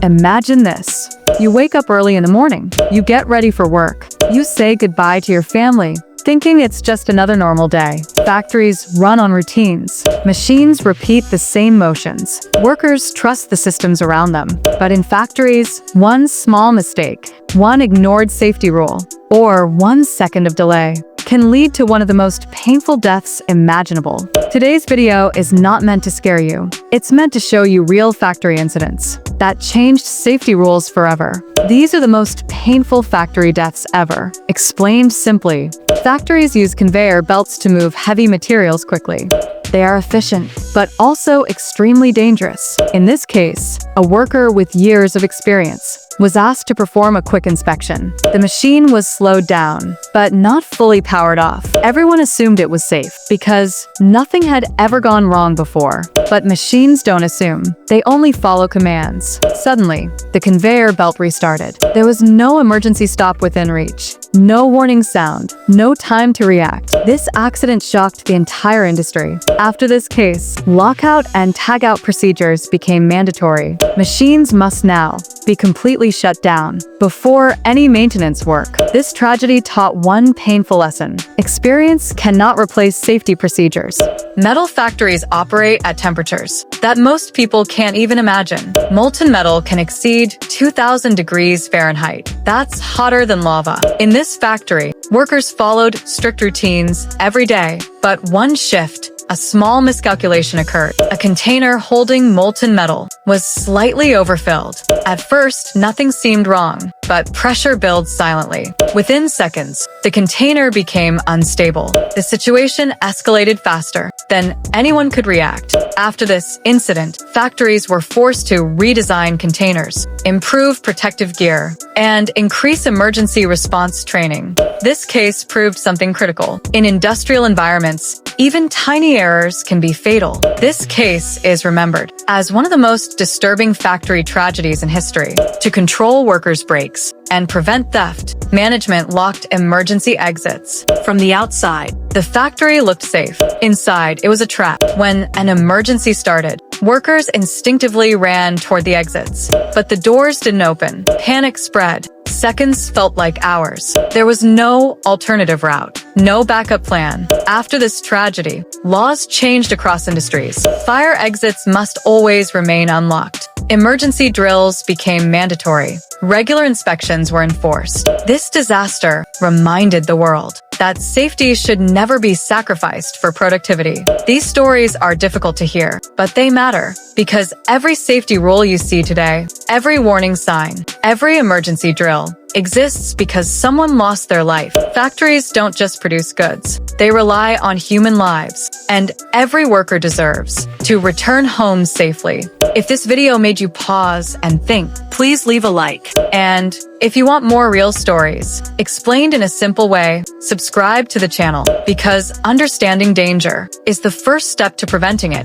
Imagine this. You wake up early in the morning. You get ready for work. You say goodbye to your family, thinking it's just another normal day. Factories run on routines. Machines repeat the same motions. Workers trust the systems around them. But in factories, one small mistake, one ignored safety rule, or 1 second of delay can lead to one of the most painful deaths imaginable. Today's video is not meant to scare you. It's meant to show you real factory incidents that changed safety rules forever. These are the most painful factory deaths ever. Explained simply, factories use conveyor belts to move heavy materials quickly. They are efficient, but also extremely dangerous. In this case, a worker with years of experience was asked to perform a quick inspection. The machine was slowed down, but not fully powered off. Everyone assumed it was safe because nothing had ever gone wrong before. But machines don't assume. They only follow commands. Suddenly, the conveyor belt restarted. There was no emergency stop within reach. No warning sound. No time to react. This accident shocked the entire industry. After this case, lockout and tagout procedures became mandatory. Machines must now be completely shut down before any maintenance work. This tragedy taught one painful lesson. Experience cannot replace safety procedures. Metal factories operate at temperatures that most people can't even imagine. Molten metal can exceed 2,000 degrees Fahrenheit. That's hotter than lava. In this factory, workers followed strict routines every day, but one shift, a small miscalculation occurred. A container holding molten metal was slightly overfilled. At first, nothing seemed wrong, but pressure builds silently. Within seconds, the container became unstable. The situation escalated faster than anyone could react. After this incident, factories were forced to redesign containers, improve protective gear, and increase emergency response training. This case proved something critical. In industrial environments, even tiny errors can be fatal. This case is remembered as one of the most disturbing factory tragedies in history. To control workers' breaks and prevent theft, management locked emergency exits. From the outside, the factory looked safe. Inside, it was a trap. When an emergency started, workers instinctively ran toward the exits. But the doors didn't open. Panic spread. Seconds felt like hours. There was no alternative route, no backup plan. After this tragedy, laws changed across industries. Fire exits must always remain unlocked. Emergency drills became mandatory. Regular inspections were enforced. This disaster reminded the world that safety should never be sacrificed for productivity. These stories are difficult to hear, but they matter because every safety rule you see today, every warning sign, every emergency drill exists because someone lost their life. Factories don't just produce goods. They rely on human lives, and every worker deserves to return home safely. If this video made you pause and think, please leave a like. And if you want more real stories, explained in a simple way, subscribe to the channel because understanding danger is the first step to preventing it.